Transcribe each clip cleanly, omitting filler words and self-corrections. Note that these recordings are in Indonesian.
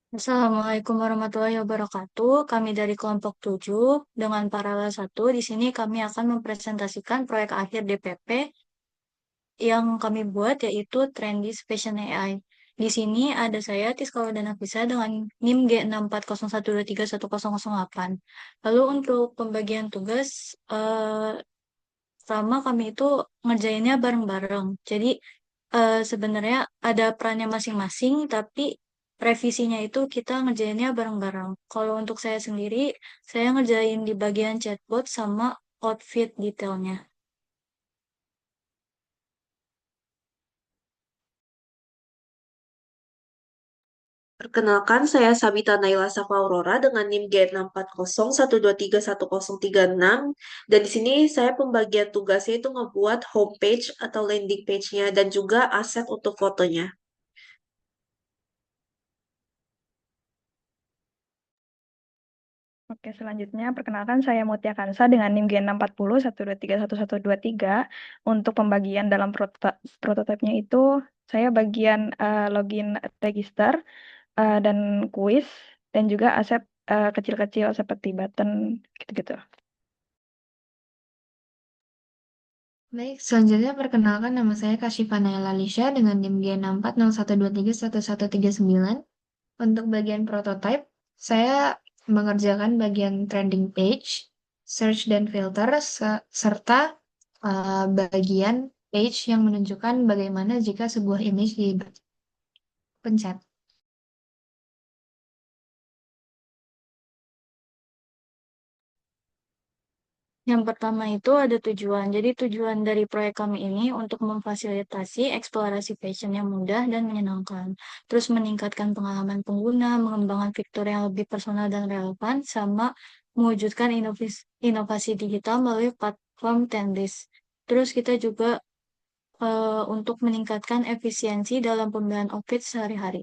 Assalamualaikum warahmatullahi wabarakatuh. Kami dari kelompok 7 dengan paralel 1. Di sini kami akan mempresentasikan proyek akhir DPP yang kami buat yaitu Trendy Fashion AI. Di sini ada saya, Tiskawa dan Nafisa dengan NIM G6401231008. Lalu untuk pembagian tugas, pertama kami itu ngerjainnya bareng-bareng. Jadi sebenarnya ada perannya masing-masing, tapi revisinya itu kita ngerjainnya bareng-bareng. Kalau untuk saya sendiri, saya ngerjain di bagian chatbot sama outfit detailnya. Perkenalkan, saya Sabita Naila Safa Aurora dengan NIM G6401231036 dan di sini saya pembagian tugasnya itu ngebuat homepage atau landing page-nya dan juga aset untuk fotonya. Oke, selanjutnya perkenalkan saya Mutia Kansa dengan NIM G60 1231123. Untuk pembagian dalam prototipenya itu saya bagian login register dan kuis dan juga aset kecil-kecil seperti button gitu-gitu. Baik, selanjutnya perkenalkan nama saya Kasyifa Naila Lisha dengan NIM G6401231139. Untuk bagian prototype, saya mengerjakan bagian trending page, search dan filter, serta bagian page yang menunjukkan bagaimana jika sebuah image dipencet. Yang pertama itu ada tujuan. Jadi tujuan dari proyek kami ini untuk memfasilitasi eksplorasi fashion yang mudah dan menyenangkan. Terus meningkatkan pengalaman pengguna, mengembangkan fitur yang lebih personal dan relevan, sama mewujudkan inovasi digital melalui platform Tendis. Terus kita juga untuk meningkatkan efisiensi dalam pembelian outfit sehari-hari.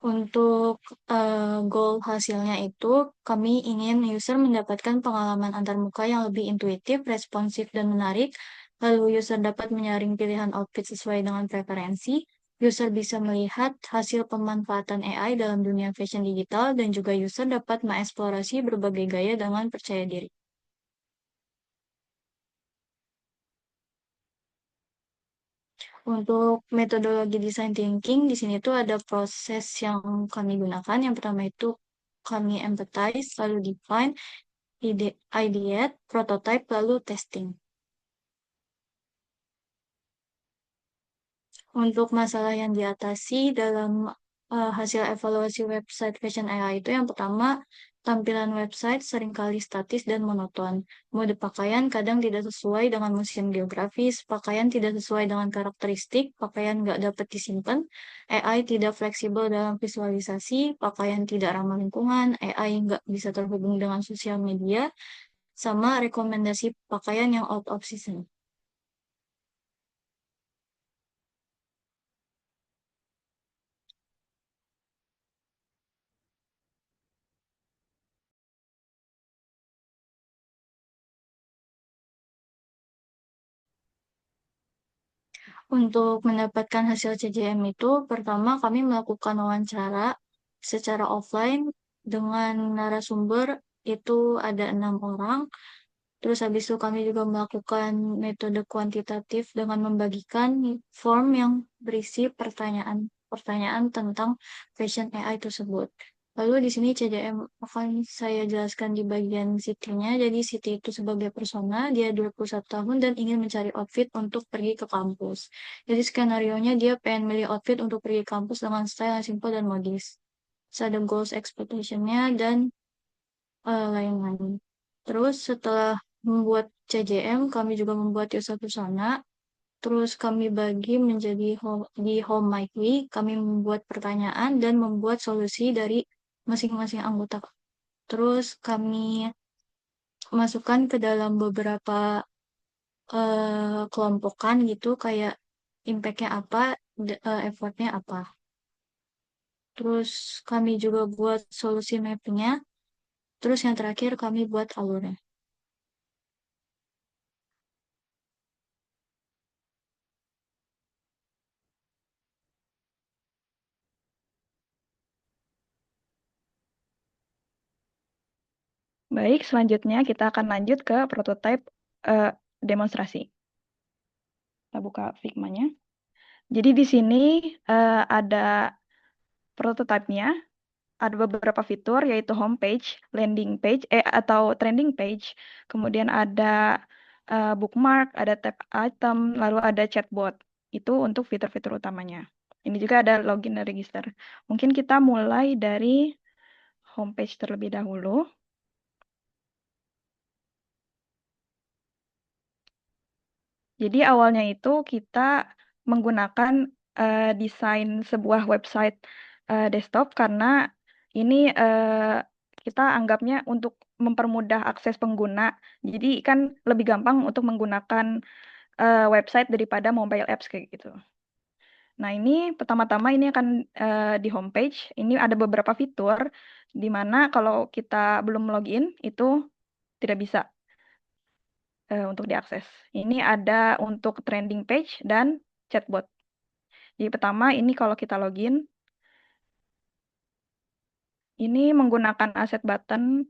Untuk goal hasilnya itu, kami ingin user mendapatkan pengalaman antarmuka yang lebih intuitif, responsif, dan menarik. Lalu user dapat menyaring pilihan outfit sesuai dengan preferensi. User bisa melihat hasil pemanfaatan AI dalam dunia fashion digital, dan juga user dapat mengeksplorasi berbagai gaya dengan percaya diri. Untuk metodologi design thinking, di sini tuh ada proses yang kami gunakan. Yang pertama itu kami empathize, lalu define, ideate, prototype, lalu testing. Untuk masalah yang diatasi dalam hasil evaluasi website Fashion AI itu yang pertama, tampilan website seringkali statis dan monoton. Mode pakaian kadang tidak sesuai dengan museum geografis, pakaian tidak sesuai dengan karakteristik, pakaian nggak dapat disimpan, AI tidak fleksibel dalam visualisasi, pakaian tidak ramah lingkungan, AI nggak bisa terhubung dengan sosial media, sama rekomendasi pakaian yang out of season. Untuk mendapatkan hasil CJM itu, pertama kami melakukan wawancara secara offline dengan narasumber itu ada 6 orang. Terus habis itu kami juga melakukan metode kuantitatif dengan membagikan form yang berisi pertanyaan tentang fashion AI tersebut. Lalu di sini CJM akan saya jelaskan di bagian Siti-nya. Jadi Siti itu sebagai persona, dia 21 tahun dan ingin mencari outfit untuk pergi ke kampus. Jadi skenario-nya dia pengen milih outfit untuk pergi ke kampus dengan style yang simple dan modis. Terus ada goals expectation-nya dan lain-lain. Terus setelah membuat CJM, kami juga membuat user persona. Terus kami bagi menjadi di Home My Week, kami membuat pertanyaan dan membuat solusi dari masing-masing anggota. Terus kami masukkan ke dalam beberapa kelompokan gitu, kayak impact-nya apa, effortnya apa. Terus kami juga buat solusi mapping-nya. Terus yang terakhir kami buat alurnya. Baik, selanjutnya kita akan lanjut ke prototype demonstrasi. Kita buka Figma-nya. Jadi di sini ada prototipenya, ada beberapa fitur yaitu homepage, landing page, atau trending page, kemudian ada bookmark, ada tab item, lalu ada chatbot. Itu untuk fitur-fitur utamanya. Ini juga ada login dan register. Mungkin kita mulai dari homepage terlebih dahulu. Jadi awalnya itu kita menggunakan desain sebuah website desktop karena ini kita anggapnya untuk mempermudah akses pengguna. Jadi kan lebih gampang untuk menggunakan website daripada mobile apps kayak gitu. Nah, ini pertama-tama ini akan di homepage. Ini ada beberapa fitur di mana kalau kita belum login itu tidak bisa untuk diakses. Ini ada untuk trending page dan chatbot. Jadi pertama ini kalau kita login, ini menggunakan aset button,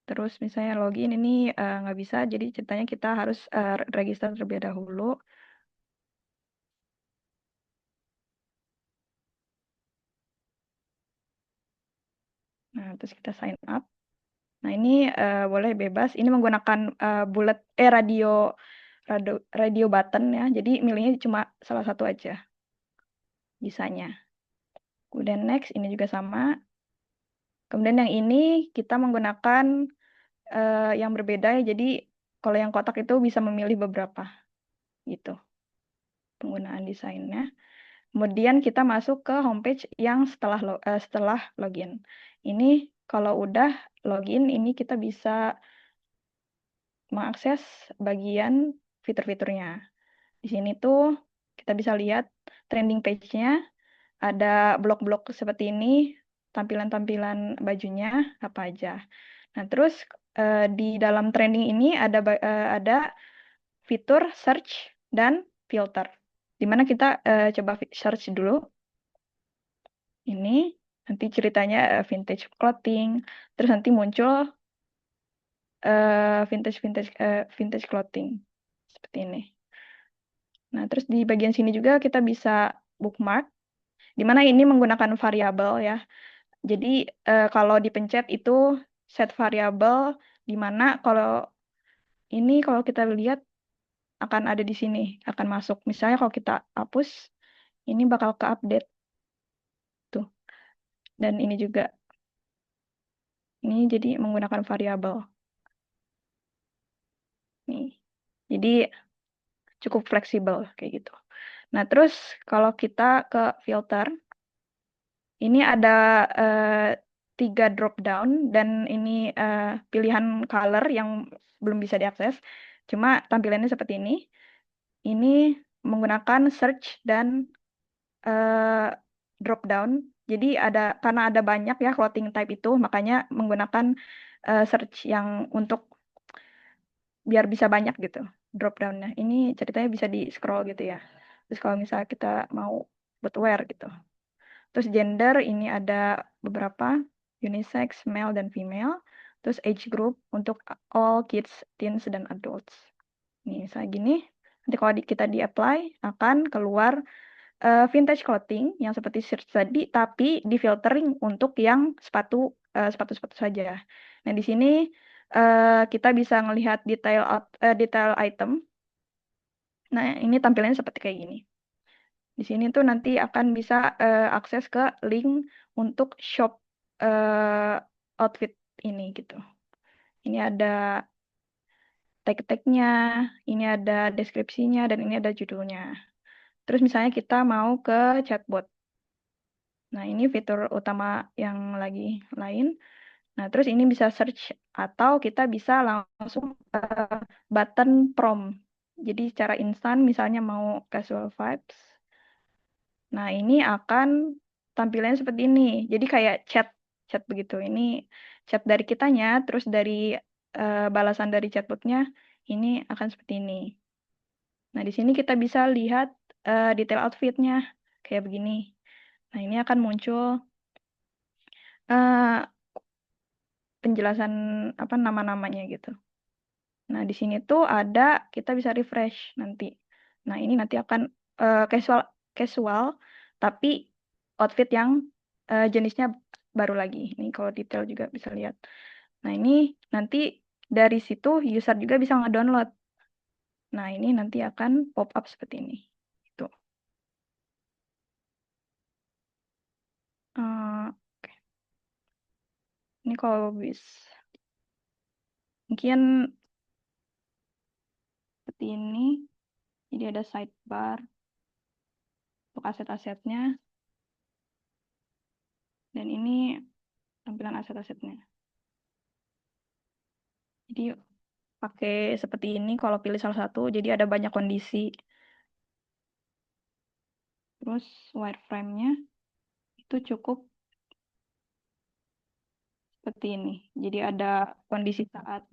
terus misalnya login ini nggak bisa, jadi ceritanya kita harus register terlebih dahulu. Nah, terus kita sign up. Nah, ini boleh bebas. Ini menggunakan radio button ya. Jadi milihnya cuma salah satu aja bisanya. Kemudian next ini juga sama. Kemudian yang ini kita menggunakan yang berbeda ya. Jadi kalau yang kotak itu bisa memilih beberapa gitu penggunaan desainnya. Kemudian kita masuk ke homepage yang setelah login. Ini kalau udah login ini kita bisa mengakses bagian fitur-fiturnya. Di sini tuh kita bisa lihat trending page-nya, ada blok-blok seperti ini, tampilan-tampilan bajunya apa aja. Nah, terus di dalam trending ini ada fitur search dan filter. Dimana kita coba search dulu. Ini nanti ceritanya vintage clothing, terus nanti muncul vintage clothing seperti ini. Nah, terus di bagian sini juga kita bisa bookmark, di mana ini menggunakan variabel ya. Jadi kalau dipencet itu set variabel, di mana kalau kita lihat akan ada di sini, akan masuk. Misalnya kalau kita hapus, ini bakal ke update tuh. Dan ini juga, ini jadi menggunakan variabel. Nih, jadi cukup fleksibel kayak gitu. Nah, terus kalau kita ke filter, ini ada 3 drop down dan ini pilihan color yang belum bisa diakses. Cuma tampilannya seperti ini. Ini menggunakan search dan drop down. Jadi karena ada banyak ya clothing type itu, makanya menggunakan search yang untuk biar bisa banyak gitu drop downnya. Ini ceritanya bisa di scroll gitu ya. Terus kalau misalnya kita mau buat wear gitu. Terus gender ini ada beberapa unisex, male dan female. Terus age group untuk all kids, teens dan adults. Nih, misalnya gini. Nanti kalau kita di apply akan keluar vintage clothing yang seperti search tadi, tapi di filtering untuk yang sepatu-sepatu saja. Nah, di sini kita bisa melihat detail item. Nah, ini tampilannya seperti kayak gini. Di sini tuh nanti akan bisa akses ke link untuk shop outfit ini gitu. Ini ada tag-tagnya, ini ada deskripsinya, dan ini ada judulnya. Terus misalnya kita mau ke chatbot. Nah, ini fitur utama yang lagi lain. Nah, terus ini bisa search atau kita bisa langsung button prompt. Jadi secara instan misalnya mau casual vibes. Nah, ini akan tampilannya seperti ini. Jadi kayak chat begitu. Ini chat dari kitanya, terus dari balasan dari chatbotnya ini akan seperti ini. Nah, di sini kita bisa lihat detail outfitnya kayak begini. Nah, ini akan muncul penjelasan apa nama-namanya gitu. Nah, di sini tuh ada kita bisa refresh nanti. Nah, ini nanti akan casual casual tapi outfit yang jenisnya baru lagi. Ini kalau detail juga bisa lihat. Nah, ini nanti dari situ user juga bisa ngedownload. Nah, ini nanti akan pop up seperti ini. Itu. Oke. Ini kalau mungkin seperti ini. Jadi ada sidebar untuk aset-asetnya. Dan ini tampilan aset-asetnya. Jadi pakai seperti ini kalau pilih salah satu, jadi ada banyak kondisi. Terus wireframe-nya itu cukup seperti ini. Jadi ada kondisi saat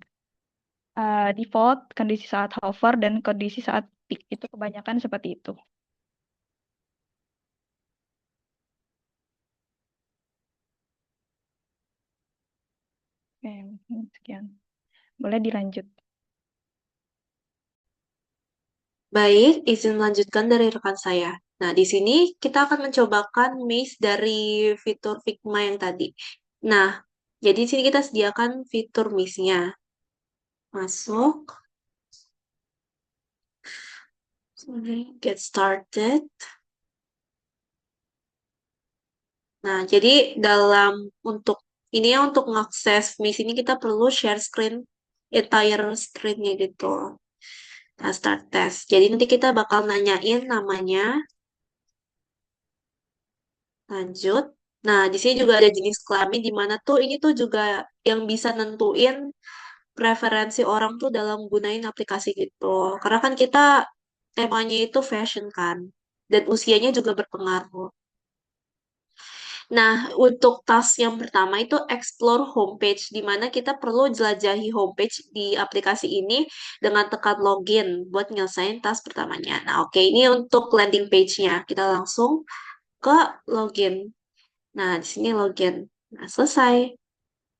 default, kondisi saat hover, dan kondisi saat peak. Itu kebanyakan seperti itu. Oke, mungkin sekian. Boleh dilanjut. Baik, izin melanjutkan dari rekan saya. Nah, di sini kita akan mencobakan maze dari fitur Figma yang tadi. Nah, jadi di sini kita sediakan fitur maze-nya. Masuk. Get started. Nah, jadi untuk ini ya untuk mengakses maze ini kita perlu share screen entire screen-nya gitu. Nah, start test. Jadi nanti kita bakal nanyain namanya, lanjut. Nah, di sini juga ada jenis kelamin di mana tuh ini tuh juga yang bisa nentuin preferensi orang tuh dalam gunain aplikasi gitu. Karena kan kita temanya itu fashion kan, dan usianya juga berpengaruh. Nah, untuk task yang pertama itu explore homepage, di mana kita perlu jelajahi homepage di aplikasi ini dengan tekan login buat nyelesain task pertamanya. Nah, oke, ini untuk landing page-nya. Kita langsung ke login. Nah, di sini login. Nah, selesai.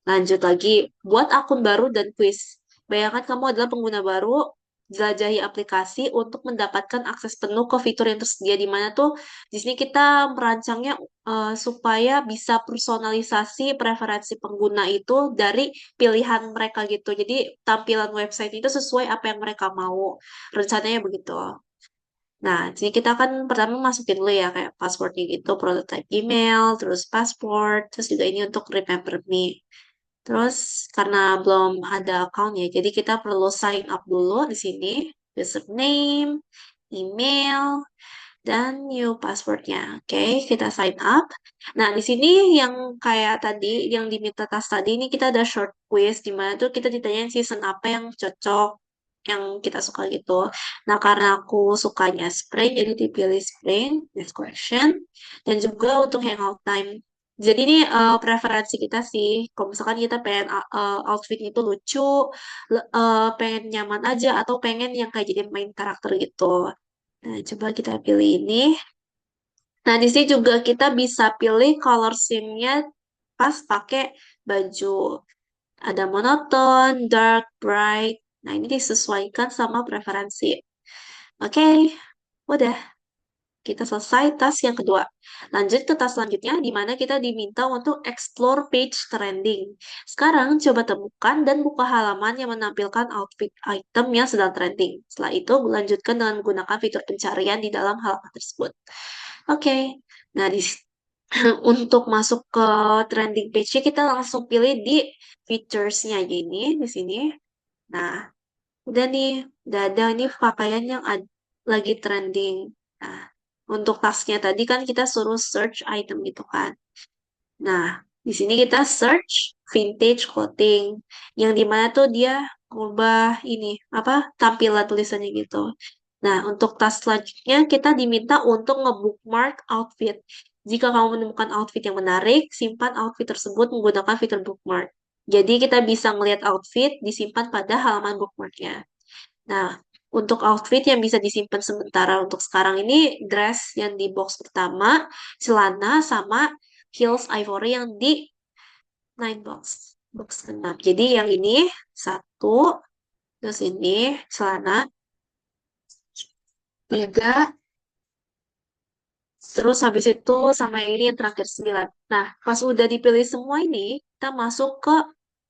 Lanjut lagi, buat akun baru dan quiz. Bayangkan kamu adalah pengguna baru, jelajahi aplikasi untuk mendapatkan akses penuh ke fitur yang tersedia di mana tuh di sini kita merancangnya supaya bisa personalisasi preferensi pengguna itu dari pilihan mereka gitu. Jadi tampilan website itu sesuai apa yang mereka mau. Rencananya begitu. Nah, jadi kita kan pertama masukin dulu ya kayak passwordnya gitu, prototype email, terus password, terus juga ini untuk remember me. Terus karena belum ada account ya, jadi kita perlu sign up dulu di sini, username, email, dan new passwordnya. Oke, kita sign up. Nah, di sini yang kayak tadi, yang diminta tas tadi, ini kita ada short quiz, di mana tuh kita ditanyain season apa yang cocok, yang kita suka gitu. Nah, karena aku sukanya spring, jadi dipilih spring, next question. Dan juga untuk hangout time. Jadi ini preferensi kita sih. Kalau misalkan kita pengen outfitnya itu lucu, pengen nyaman aja, atau pengen yang kayak jadi main karakter gitu. Nah, coba kita pilih ini. Nah, di sini juga kita bisa pilih color scheme-nya pas pakai baju. Ada monoton, dark, bright. Nah, ini disesuaikan sama preferensi. Oke, udah. Kita selesai task yang kedua. Lanjut ke task selanjutnya, di mana kita diminta untuk explore page trending. Sekarang, coba temukan dan buka halaman yang menampilkan outfit item yang sedang trending. Setelah itu, lanjutkan dengan menggunakan fitur pencarian di dalam halaman tersebut. Oke, nah untuk masuk ke trending page kita langsung pilih di features-nya aja ini, di sini. Nah, udah nih, udah ada ini pakaian yang lagi trending. Nah, untuk tasnya tadi kan kita suruh search item gitu kan. Nah, di sini kita search vintage clothing. Yang dimana tuh dia ngubah ini, apa, tampilan tulisannya gitu. Nah, untuk tas selanjutnya kita diminta untuk nge-bookmark outfit. Jika kamu menemukan outfit yang menarik, simpan outfit tersebut menggunakan fitur bookmark. Jadi kita bisa melihat outfit disimpan pada halaman bookmarknya. Nah, untuk outfit yang bisa disimpan sementara untuk sekarang ini dress yang di box pertama, celana sama heels ivory yang di nine box. box 6. Jadi yang ini 1, terus ini celana 3, terus habis itu sama ini yang terakhir 9. Nah, pas udah dipilih semua ini, kita masuk ke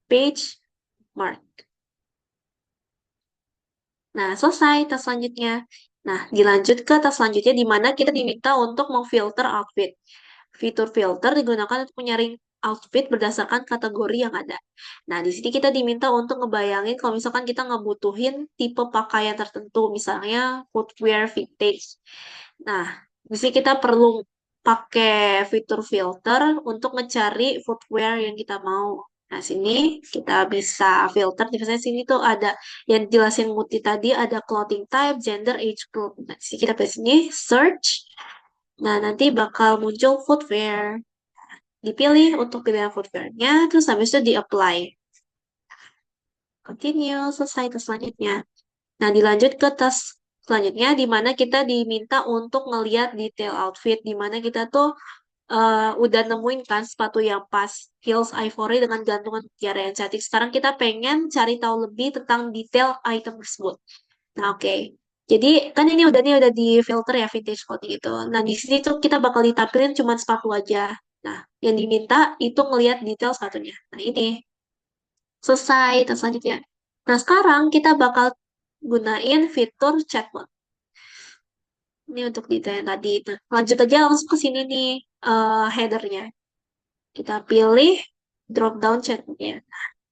page mark. Nah, selesai tas selanjutnya. Nah, dilanjut ke tas selanjutnya di mana kita diminta untuk memfilter outfit. Fitur filter digunakan untuk menyaring outfit berdasarkan kategori yang ada. Nah, di sini kita diminta untuk ngebayangin kalau misalkan kita ngebutuhin tipe pakaian tertentu, misalnya footwear vintage. Nah, di sini kita perlu pakai fitur filter untuk mencari footwear yang kita mau. Nah, sini kita bisa filter. Misalnya sini tuh ada yang jelasin Muti tadi, ada clothing type, gender, age group. Nah, di sini kita pilih sini, search. Nah, nanti bakal muncul footwear. Dipilih untuk pilihan footwear-nya, terus habis itu di-apply. Continue, selesai tas selanjutnya. Nah, dilanjut ke tas selanjutnya, di mana kita diminta untuk ngeliat detail outfit, di mana kita tuh udah nemuin kan sepatu yang pas, heels ivory dengan gantungan mutiara yang cantik. Sekarang kita pengen cari tahu lebih tentang detail item tersebut. Nah, oke. Jadi kan ini udah nih udah di filter ya vintage clothing itu. Nah, di sini tuh kita bakal ditampilin cuma sepatu aja. Nah, yang diminta itu ngelihat detail sepatunya. Nah, ini selesai. Terus selanjutnya. Nah, sekarang kita bakal gunain fitur chatbot. Ini untuk detail yang tadi. Nah, lanjut aja langsung ke sini nih headernya. Kita pilih drop down chatbotnya.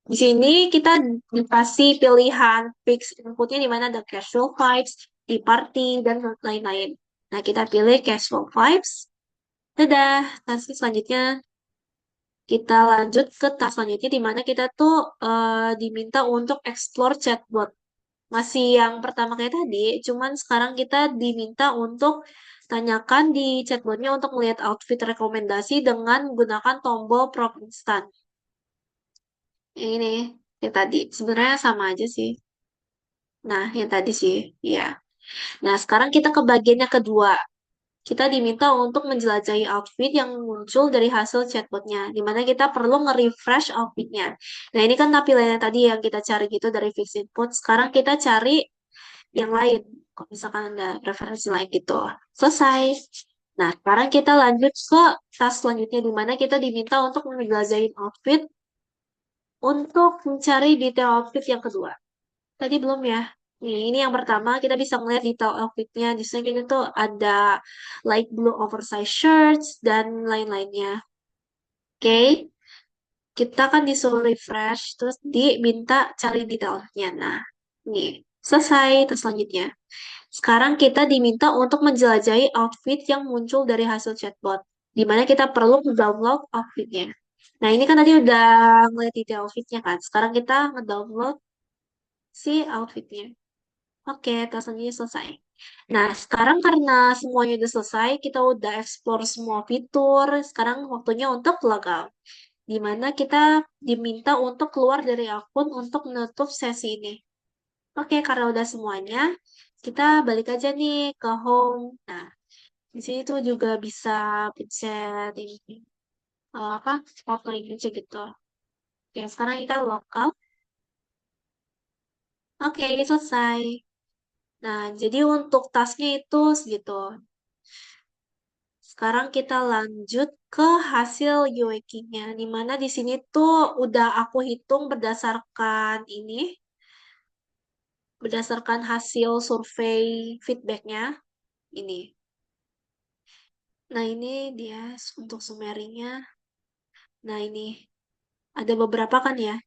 Di sini kita dikasih pilihan fix inputnya di mana ada casual vibes, tea party, dan lain-lain. Nah, kita pilih casual vibes. Dadah. Nanti selanjutnya kita lanjut ke task selanjutnya di mana kita tuh diminta untuk explore chatbot. Masih yang pertama kayak tadi, cuman sekarang kita diminta untuk tanyakan di chatbotnya untuk melihat outfit rekomendasi dengan menggunakan tombol prompt instan. Ini yang tadi sebenarnya sama aja sih. Nah, yang tadi sih, ya. Nah, sekarang kita ke bagiannya kedua. Kita diminta untuk menjelajahi outfit yang muncul dari hasil chatbotnya, di mana kita perlu nge-refresh outfitnya. Nah, ini kan tampilannya tadi yang kita cari gitu dari fix input. Sekarang kita cari yang lain. Kalau misalkan ada preferensi lain gitu. Selesai. Nah, sekarang kita lanjut ke task selanjutnya, di mana kita diminta untuk menjelajahi outfit untuk mencari detail outfit yang kedua. Tadi belum ya. Ini yang pertama, kita bisa melihat detail outfitnya. Di sini kita tuh ada light blue oversize shirts dan lain-lainnya. Oke, kita kan disuruh refresh, terus diminta cari detailnya. Nah, ini selesai. Terus selanjutnya. Sekarang kita diminta untuk menjelajahi outfit yang muncul dari hasil chatbot. Di mana kita perlu download outfitnya. Nah, ini kan tadi udah ngeliat detail outfitnya kan. Sekarang kita ngedownload si outfitnya. Oke, tasknya selesai. Nah, sekarang karena semuanya udah selesai, kita udah explore semua fitur. Sekarang waktunya untuk logout. Di mana kita diminta untuk keluar dari akun untuk menutup sesi ini. Oke, karena udah semuanya, kita balik aja nih ke home. Nah, di sini tuh juga bisa pencet ini, apa, foto ini aja gitu. Oke, sekarang kita logout. Oke, ini selesai. Nah, jadi untuk tasnya itu segitu. Sekarang kita lanjut ke hasil UX-nya, di mana di sini tuh udah aku hitung berdasarkan ini, berdasarkan hasil survei feedbacknya ini. Nah, ini dia untuk summary-nya. Nah, ini ada beberapa kan ya.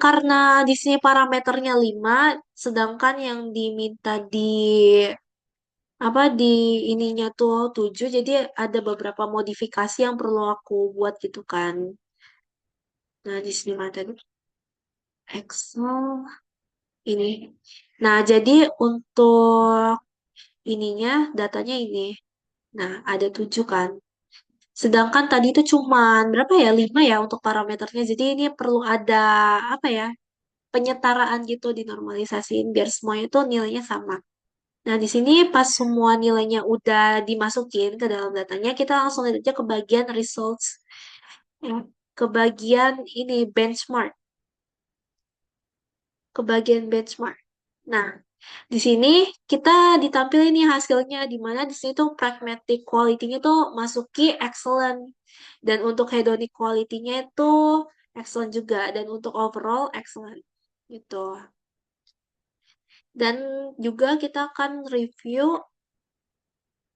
Karena di sini parameternya 5, sedangkan yang diminta di apa di ininya tuh 7, jadi ada beberapa modifikasi yang perlu aku buat gitu kan. Nah, di sini mana tadi? Excel ini. Nah, jadi untuk ininya datanya ini. Nah, ada 7 kan. Sedangkan tadi itu cuman berapa ya? 5 ya untuk parameternya. Jadi ini perlu ada apa ya? Penyetaraan gitu dinormalisasiin biar semuanya tuh nilainya sama. Nah, di sini pas semua nilainya udah dimasukin ke dalam datanya, kita langsung lihat aja ke bagian results. Ya. ke bagian ini benchmark, ke bagian benchmark. Nah, di sini kita ditampilin nih hasilnya, di mana di sini tuh pragmatic quality-nya tuh masuki excellent, dan untuk hedonic quality-nya itu excellent juga, dan untuk overall excellent gitu. Dan juga kita akan review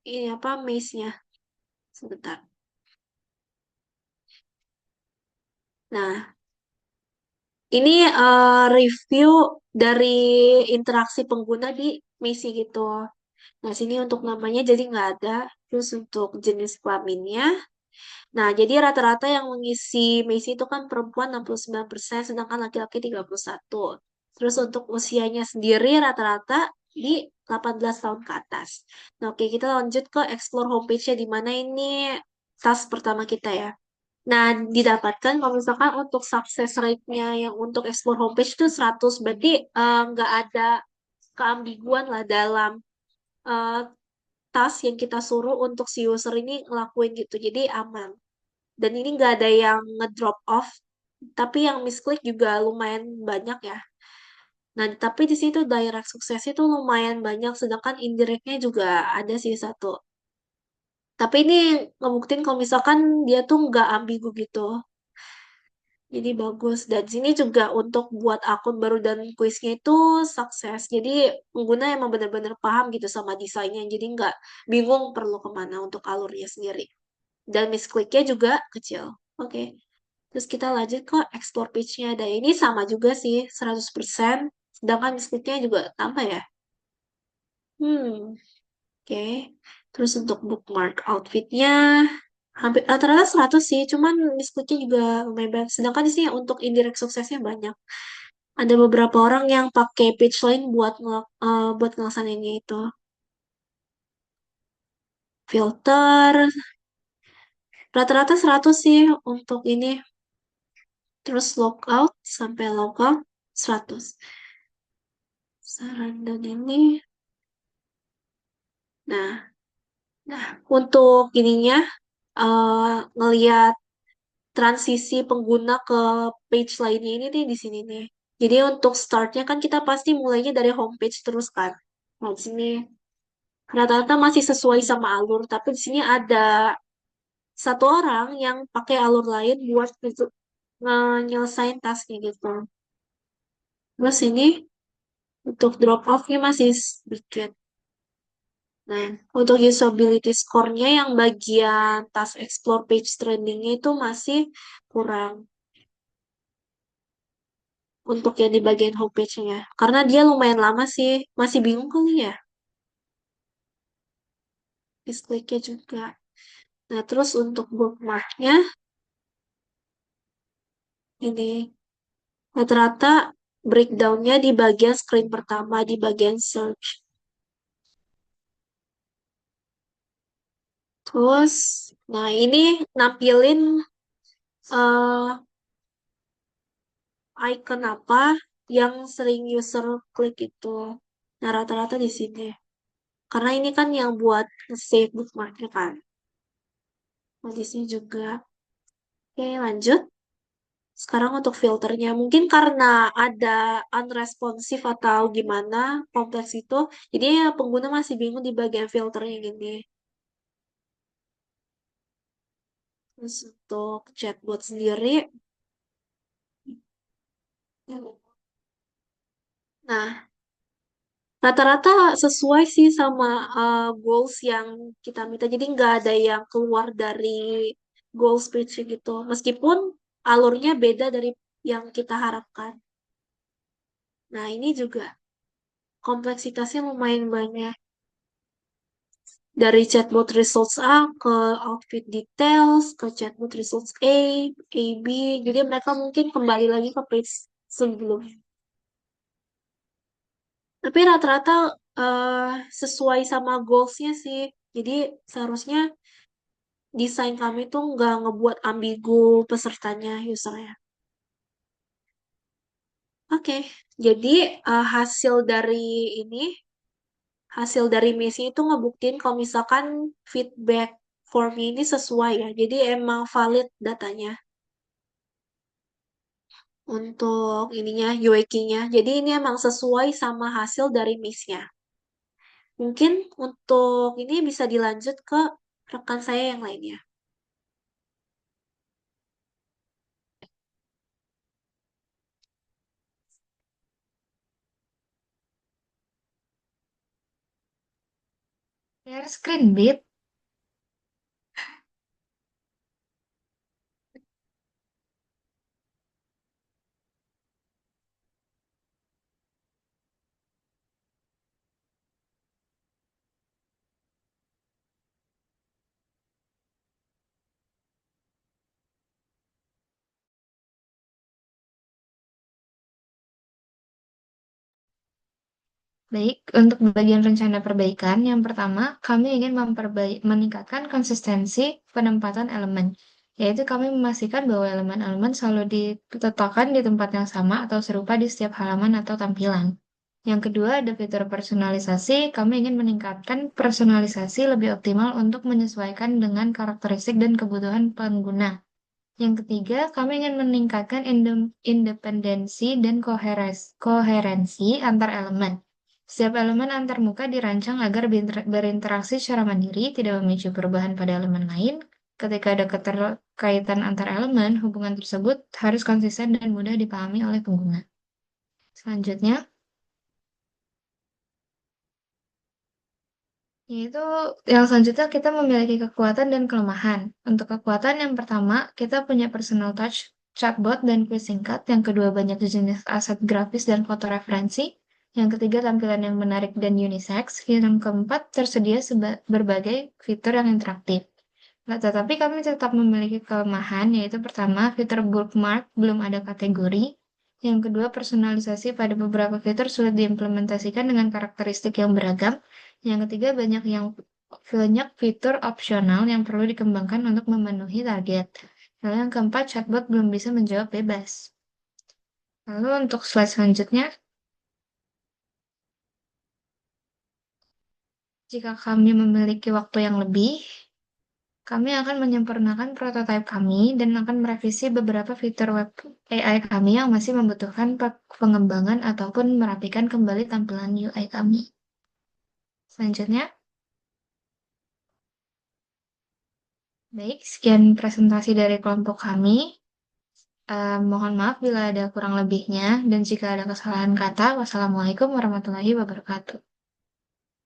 ini apa maze-nya sebentar. Nah, ini review dari interaksi pengguna di misi gitu. Nah, sini untuk namanya jadi nggak ada. Terus untuk jenis kelaminnya. Nah, jadi rata-rata yang mengisi misi itu kan perempuan 69%, sedangkan laki-laki 31. Terus untuk usianya sendiri rata-rata di 18 tahun ke atas. Nah, oke, kita lanjut ke explore homepage-nya, di mana ini task pertama kita ya. Nah, didapatkan kalau misalkan untuk success rate-nya yang untuk explore homepage itu 100, berarti nggak ada keambiguan lah dalam eh, task yang kita suruh untuk si user ini ngelakuin gitu, jadi aman. Dan ini nggak ada yang ngedrop off, tapi yang misklik juga lumayan banyak ya. Nah, tapi di situ direct sukses itu lumayan banyak, sedangkan indirectnya juga ada sih satu. Tapi ini ngebuktiin kalau misalkan dia tuh nggak ambigu gitu. Jadi bagus. Dan sini juga untuk buat akun baru dan kuisnya itu sukses. Jadi pengguna emang benar-benar paham gitu sama desainnya. Jadi nggak bingung perlu kemana untuk alurnya sendiri. Dan miskliknya juga kecil. Oke. Terus kita lanjut ke explore page-nya. Dan ini sama juga sih, 100%. Sedangkan miskliknya juga tambah ya. Oke. Terus untuk bookmark outfitnya, hampir rata-rata 100 sih, cuman miskliknya juga lumayan banyak. Sedangkan di sini untuk indirect suksesnya banyak. Ada beberapa orang yang pakai page lain buat ngelaksanainnya itu. Filter, rata-rata 100 sih untuk ini. Terus logout sampai logout 100. Saran dan ini. Nah, nah untuk ininya, ngelihat transisi pengguna ke page lainnya ini nih di sini nih. Jadi untuk startnya kan kita pasti mulainya dari homepage terus kan. Nah, di sini rata-rata masih sesuai sama alur, tapi di sini ada satu orang yang pakai alur lain buat nyelesain tasknya gitu. Terus ini untuk drop off-nya masih sedikit. Nah, untuk usability score-nya yang bagian task explore page trending-nya itu masih kurang untuk yang di bagian homepage-nya. Karena dia lumayan lama sih. Masih bingung kali ya? Diskliknya juga. Nah, terus untuk bookmark-nya, ini rata-rata breakdown-nya di bagian screen pertama, di bagian search. Terus, nah ini nampilin eh, icon apa yang sering user klik itu. Nah, rata-rata di sini. Karena ini kan yang buat save bookmark-nya kan. Nah, di sini juga. Oke, lanjut. Sekarang untuk filternya, mungkin karena ada unresponsive atau gimana kompleks itu, jadi ya pengguna masih bingung di bagian filternya gini. Terus untuk chatbot sendiri, nah rata-rata sesuai sih sama goals yang kita minta, jadi nggak ada yang keluar dari goals page gitu, meskipun alurnya beda dari yang kita harapkan. Nah ini juga kompleksitasnya lumayan banyak. Dari chatbot results A ke outfit details, ke chatbot results A, B. Jadi mereka mungkin kembali lagi ke page sebelumnya. Tapi rata-rata sesuai sama goals-nya sih. Jadi seharusnya desain kami tuh nggak ngebuat ambigu pesertanya, usernya. Oke, jadi ini, hasil dari misi itu ngebuktiin kalau misalkan feedback form ini sesuai ya. Jadi emang valid datanya. untuk ininya UX-nya. Jadi ini emang sesuai sama hasil dari Miss-nya. Mungkin untuk ini bisa dilanjut ke rekan saya yang lainnya. Share screen, Bit. Baik, untuk bagian rencana perbaikan, yang pertama, kami ingin meningkatkan konsistensi penempatan elemen, yaitu kami memastikan bahwa elemen-elemen selalu diletakkan di tempat yang sama atau serupa di setiap halaman atau tampilan. Yang kedua, ada fitur personalisasi. Kami ingin meningkatkan personalisasi lebih optimal untuk menyesuaikan dengan karakteristik dan kebutuhan pengguna. Yang ketiga, kami ingin meningkatkan independensi dan koherensi antar elemen. Setiap elemen antarmuka dirancang agar berinteraksi secara mandiri, tidak memicu perubahan pada elemen lain. Ketika ada keterkaitan antar elemen, hubungan tersebut harus konsisten dan mudah dipahami oleh pengguna. Selanjutnya, yaitu yang selanjutnya kita memiliki kekuatan dan kelemahan. Untuk kekuatan yang pertama, kita punya personal touch, chatbot, dan quiz singkat. Yang kedua, banyak jenis aset grafis dan foto referensi. Yang ketiga, tampilan yang menarik dan unisex. Yang keempat, tersedia berbagai fitur yang interaktif. Nah, tetapi kami tetap memiliki kelemahan, yaitu pertama, fitur bookmark belum ada kategori. Yang kedua, personalisasi pada beberapa fitur sulit diimplementasikan dengan karakteristik yang beragam. Yang ketiga, banyak fitur opsional yang perlu dikembangkan untuk memenuhi target. Lalu yang keempat, chatbot belum bisa menjawab bebas. Lalu untuk slide selanjutnya, jika kami memiliki waktu yang lebih, kami akan menyempurnakan prototipe kami dan akan merevisi beberapa fitur web AI kami yang masih membutuhkan pengembangan ataupun merapikan kembali tampilan UI kami. Selanjutnya, baik, sekian presentasi dari kelompok kami. Mohon maaf bila ada kurang lebihnya dan jika ada kesalahan kata. Wassalamualaikum warahmatullahi wabarakatuh.